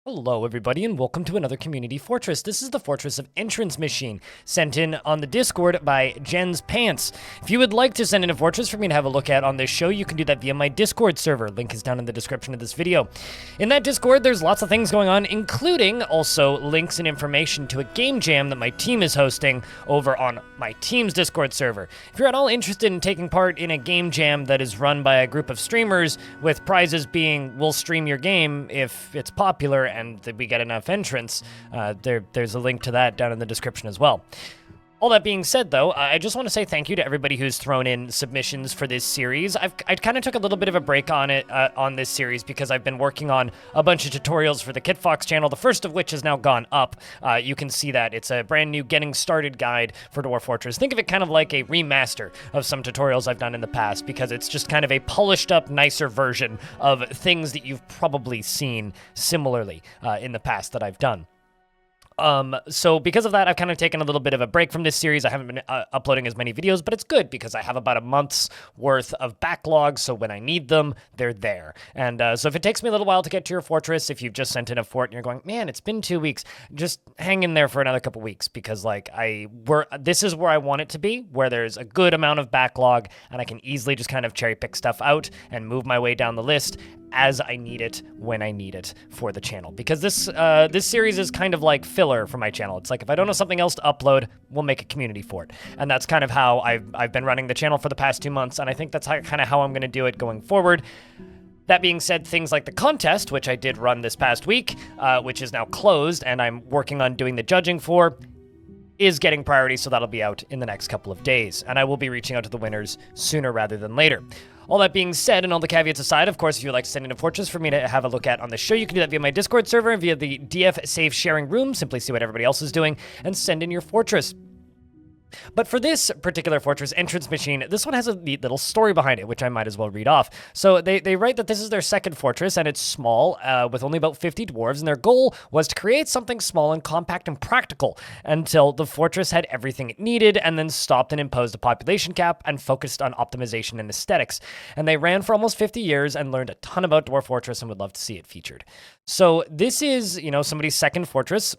Hello everybody and welcome to another community fortress. This is the Fortress of Entrancemachine, sent in on the Discord by JansPants. If you would like to send in a fortress for me to have a look at on this show, you can do that via my Discord server. Link is down in the description of this video. In that Discord, there's lots of things going on, including also links and information to a game jam that my team is hosting over on my team's Discord server. If you're at all interested in taking part in a game jam that is run by a group of streamers, with prizes being, we'll stream your game if it's popular and that we get enough entrants, there's a link to that down in the description as well. All that being said, though, I just want to say thank you to everybody who's thrown in submissions for this series. I kind of took a little bit of a break on it, on this series, because I've been working on a bunch of tutorials for the KitFox channel, the first of which has now gone up. You can see that. It's a brand new getting started guide for Dwarf Fortress. Think of it kind of like a remaster of some tutorials I've done in the past, because it's just kind of a polished up, nicer version of things that you've probably seen similarly in the past that I've done. So because of that, I've kind of taken a little bit of a break from this series. I haven't been uploading as many videos, but it's good because I have about a month's worth of backlog, so when I need them, they're there. And so if it takes me a little while to get to your fortress, if you've just sent in a fort and you're going, man, it's been 2 weeks, just hang in there for another couple weeks, because like this is where I want it to be, where there's a good amount of backlog and I can easily just kind of cherry pick stuff out and move my way down the list as I need it, when I need it for the channel. Because this series is kind of like filler for my channel. It's like, if I don't have something else to upload, we'll make a community for it. And that's kind of how I've been running the channel for the past 2 months, and I think that's kind of how I'm going to do it going forward. That being said, things like the contest, which I did run this past week, which is now closed, and I'm working on doing the judging for, is getting priority, so that'll be out in the next couple of days. And I will be reaching out to the winners sooner rather than later. All that being said, and all the caveats aside, of course, if you'd like to send in a fortress for me to have a look at on the show, you can do that via my Discord server and via the DF Safe sharing room. Simply see what everybody else is doing and send in your fortress. But for this particular fortress, Entrancemachine, this one has a neat little story behind it, which I might as well read off. So they write that this is their second fortress, and it's small, with only about 50 dwarves, and their goal was to create something small and compact and practical until the fortress had everything it needed, and then stopped and imposed a population cap and focused on optimization and aesthetics. And they ran for almost 50 years and learned a ton about Dwarf Fortress and would love to see it featured. So this is, somebody's second fortress,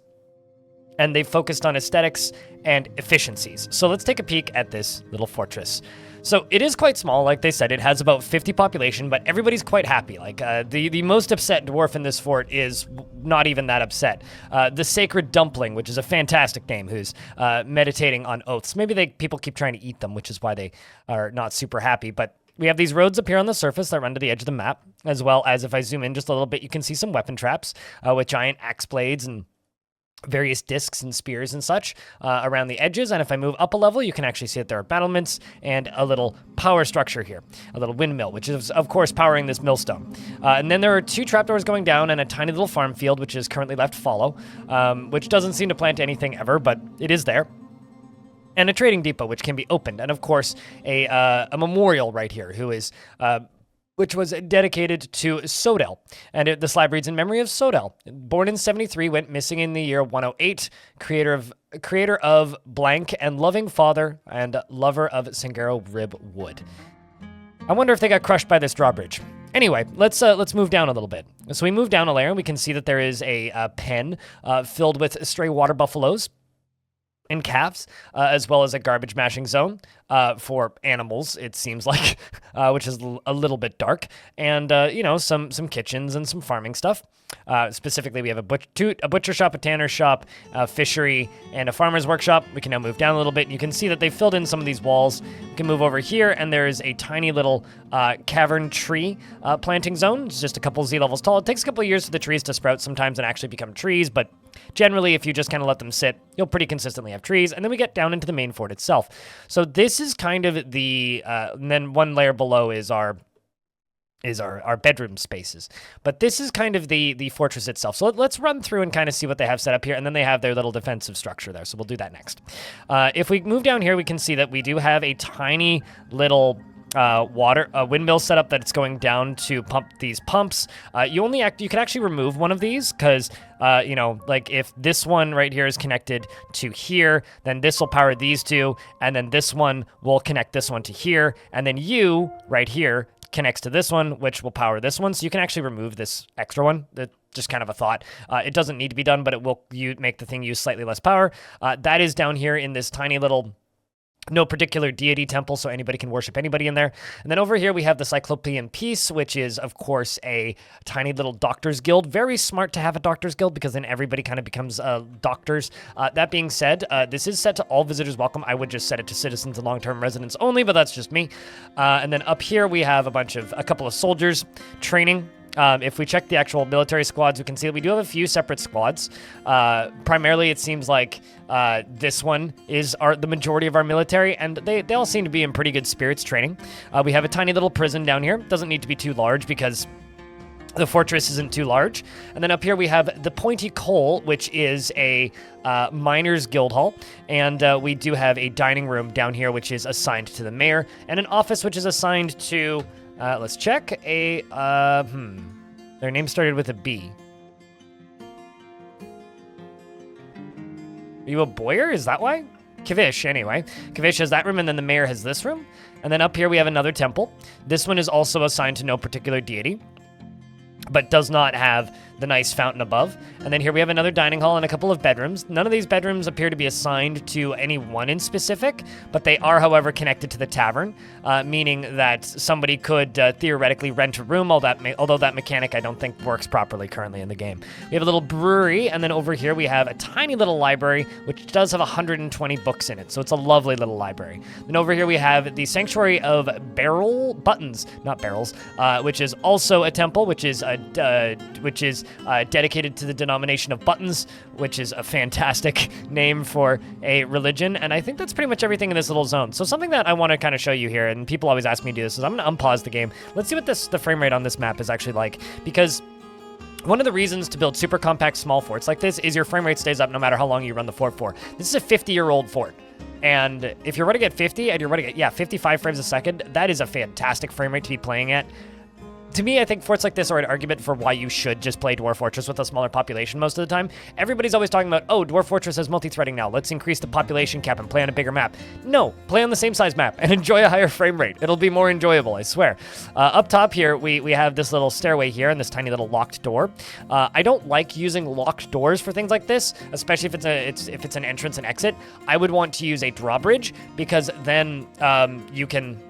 and they focused on aesthetics and efficiencies. So let's take a peek at this little fortress. So it is quite small, like they said. It has about 50 population, but everybody's quite happy. Like the most upset dwarf in this fort is not even that upset. The Sacred Dumpling, which is a fantastic name, who's meditating on oaths. Maybe people keep trying to eat them, which is why they are not super happy, but we have these roads appear on the surface that run to the edge of the map, as well as, if I zoom in just a little bit, you can see some weapon traps with giant axe blades and various discs and spears and such around the edges. And if I move up a level, you can actually see that there are battlements and a little power structure here, a little windmill, which is, of course, powering this millstone. And then there are 2 trapdoors going down and a tiny little farm field, which is currently left fallow, which doesn't seem to plant anything ever, but it is there. And a trading depot, which can be opened. And, of course, a memorial right here, which was dedicated to Sodel. And the slab reads, in memory of Sodel, born in 73, went missing in the year 108, creator of blank and loving father and lover of Sangaro Rib Wood. I wonder if they got crushed by this drawbridge. Anyway, let's move down a little bit. So we move down a layer, and we can see that there is a pen filled with stray water buffaloes and calves, as well as a garbage mashing zone for animals, it seems like, which is a little bit dark, and some kitchens and some farming stuff. Specifically, we have a butcher shop, a tanner shop, a fishery, and a farmer's workshop. We can now move down a little bit, and you can see that they filled in some of these walls. We can move over here, and there is a tiny little cavern tree planting zone. It's just a couple Z levels tall. It takes a couple of years for the trees to sprout sometimes and actually become trees, but generally, if you just kind of let them sit, you'll pretty consistently have trees. And then we get down into the main fort itself. So this is kind of and then one layer below is our bedroom spaces. But this is kind of the fortress itself. So let's run through and kind of see what they have set up here. And then they have their little defensive structure there. So we'll do that next. If we move down here, we can see that we do have a tiny little windmill setup that's going down to pump these pumps. You can actually remove one of these because, like if this one right here is connected to here, then this will power these two, and then this one will connect this one to here, and then you right here connects to this one, which will power this one. So you can actually remove this extra one. Just kind of a thought. It doesn't need to be done, but it will make the thing use slightly less power. That is down here in this tiny little no particular deity temple, so anybody can worship anybody in there. And then over here we have the Cyclopean Peace, which is, of course, a tiny little doctor's guild. Very smart to have a doctor's guild because then everybody kind of becomes doctors. That being said, this is set to all visitors welcome. I would just set it to citizens and long-term residents only, but that's just me. And then up here we have a couple of soldiers training. If we check the actual military squads, we can see that we do have a few separate squads. Primarily, it seems like this one is the majority of our military, and they all seem to be in pretty good spirits training. We have a tiny little prison down here. Doesn't need to be too large because the fortress isn't too large. And then up here we have the Pointy Coal, which is a miners guild hall. And we do have a dining room down here, which is assigned to the mayor, and an office, which is assigned to... let's check. Their name started with a B. Are you a boyar? Is that why? Kavish, anyway. Kavish has that room, and then the mayor has this room. And then up here we have another temple. This one is also assigned to no particular deity, but does not have the nice fountain above. And then here we have another dining hall and a couple of bedrooms. None of these bedrooms appear to be assigned to any one in specific, but they are, however, connected to the tavern, meaning that somebody could theoretically rent a room, although that mechanic I don't think works properly currently in the game. We have a little brewery, and then over here we have a tiny little library, which does have 120 books in it, so it's a lovely little library. Then over here we have the Sanctuary of not barrels, which is also a temple, which is dedicated to the denomination of Buttons, which is a fantastic name for a religion. And I think that's pretty much everything in this little zone. So something that I want to kind of show you here, and people always ask me to do this, is I'm going to unpause the game. Let's see what the frame rate on this map is actually like, because one of the reasons to build super compact small forts like this is your frame rate stays up no matter how long you run the fort for. This is a 50-year-old fort. And if you're running at 50 and you're running at, 55 frames a second, that is a fantastic frame rate to be playing at. To me, I think forts like this are an argument for why you should just play Dwarf Fortress with a smaller population most of the time. Everybody's always talking about, oh, Dwarf Fortress has multi-threading now. Let's increase the population cap and play on a bigger map. No, play on the same size map and enjoy a higher frame rate. It'll be more enjoyable, I swear. Up top here, we have this little stairway here and this tiny little locked door. I don't like using locked doors for things like this, especially if it's an entrance and exit. I would want to use a drawbridge because then you can,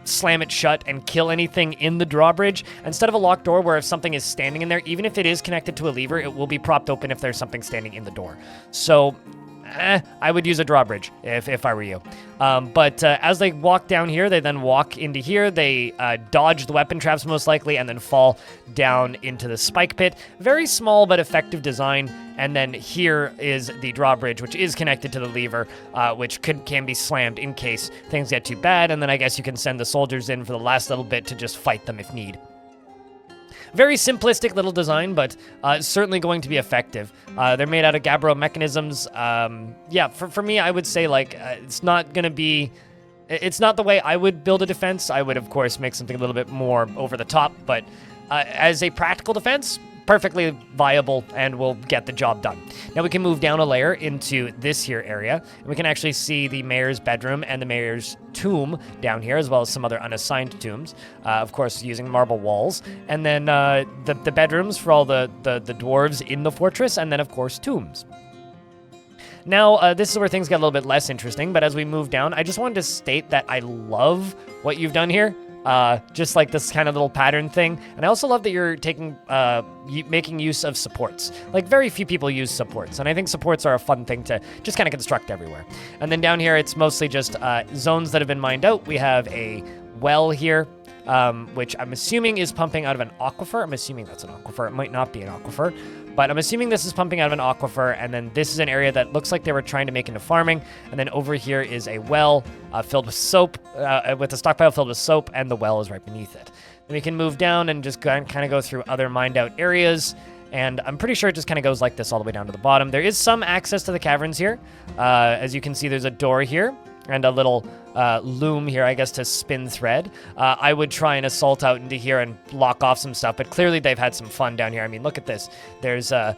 slam it shut and kill anything in the drawbridge instead of a locked door where if something is standing in there, even if it is connected to a lever, it will be propped open if there's something standing in the door. So I would use a drawbridge if I were you. But as they walk down here, they then walk into here. They dodge the weapon traps most likely and then fall down into the spike pit. Very small but effective design. And then here is the drawbridge, which is connected to the lever, which can be slammed in case things get too bad. And then I guess you can send the soldiers in for the last little bit to just fight them if need. Very simplistic little design, but certainly going to be effective. They're made out of Gabbro mechanisms. For me, I would say it's not going to be... It's not the way I would build a defense. I would, of course, make something a little bit more over the top, but as a practical defense, perfectly viable and will get the job done. Now we can move down a layer into this here area, and we can actually see the mayor's bedroom and the mayor's tomb down here, as well as some other unassigned tombs, of course using marble walls, and then the bedrooms for all the dwarves in the fortress, and then of course tombs. Now, this is where things get a little bit less interesting, but as we move down, I just wanted to state that I love what you've done here. Just like this kind of little pattern thing. And I also love that you're making use of supports. Like, very few people use supports, and I think supports are a fun thing to just kind of construct everywhere. And then down here, it's mostly just zones that have been mined out. We have a well here, which I'm assuming is pumping out of an aquifer. I'm assuming that's an aquifer. It might not be an aquifer, but I'm assuming this is pumping out of an aquifer, and then this is an area that looks like they were trying to make into farming, and then over here is a well filled with soap, with a stockpile filled with soap, and the well is right beneath it. Then we can move down and just kind of go through other mined out areas, and I'm pretty sure it just kind of goes like this all the way down to the bottom. There is some access to the caverns here. As you can see, there's a door here, and a little loom here, I guess, to spin thread. I would try and assault out into here and block off some stuff, but clearly they've had some fun down here. I mean, look at this. There's a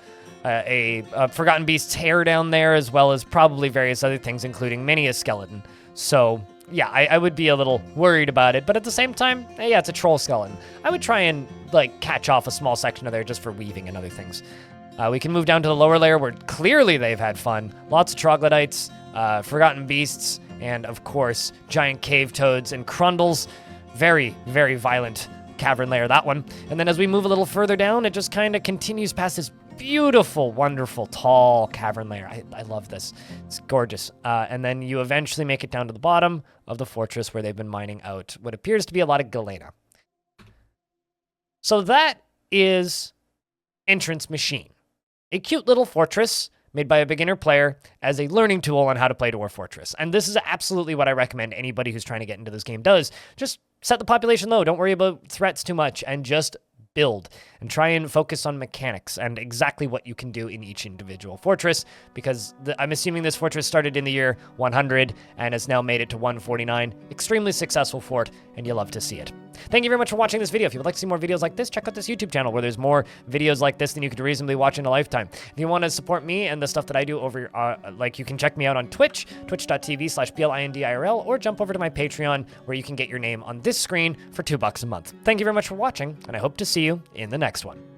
Forgotten Beast's hair down there, as well as probably various other things, including many a skeleton. So yeah, I would be a little worried about it. But at the same time, yeah, it's a troll skeleton. I would try and, like, catch off a small section of there just for weaving and other things. We can move down to the lower layer where clearly they've had fun. Lots of troglodytes, forgotten beasts, and, of course, giant cave toads and crundles. Very, very violent cavern layer, that one. And then as we move a little further down, it just kind of continues past this beautiful, wonderful, tall cavern layer. I love this. It's gorgeous. And then you eventually make it down to the bottom of the fortress where they've been mining out what appears to be a lot of galena. So that is Entrancemachine, a cute little fortress made by a beginner player as a learning tool on how to play Dwarf Fortress. And this is absolutely what I recommend anybody who's trying to get into this game does. Just set the population low. Don't worry about threats too much and just build and try and focus on mechanics and exactly what you can do in each individual fortress, because I'm assuming this fortress started in the year 100 and has now made it to 149. Extremely successful fort, and you love to see it. Thank you very much for watching this video. If you would like to see more videos like this, check out this YouTube channel where there's more videos like this than you could reasonably watch in a lifetime. If you want to support me and the stuff that I do over, like, you can check me out on Twitch, twitch.tv/BLINDIRL, or jump over to my Patreon where you can get your name on this screen for $2 a month. Thank you very much for watching, and I hope to see you in the next one.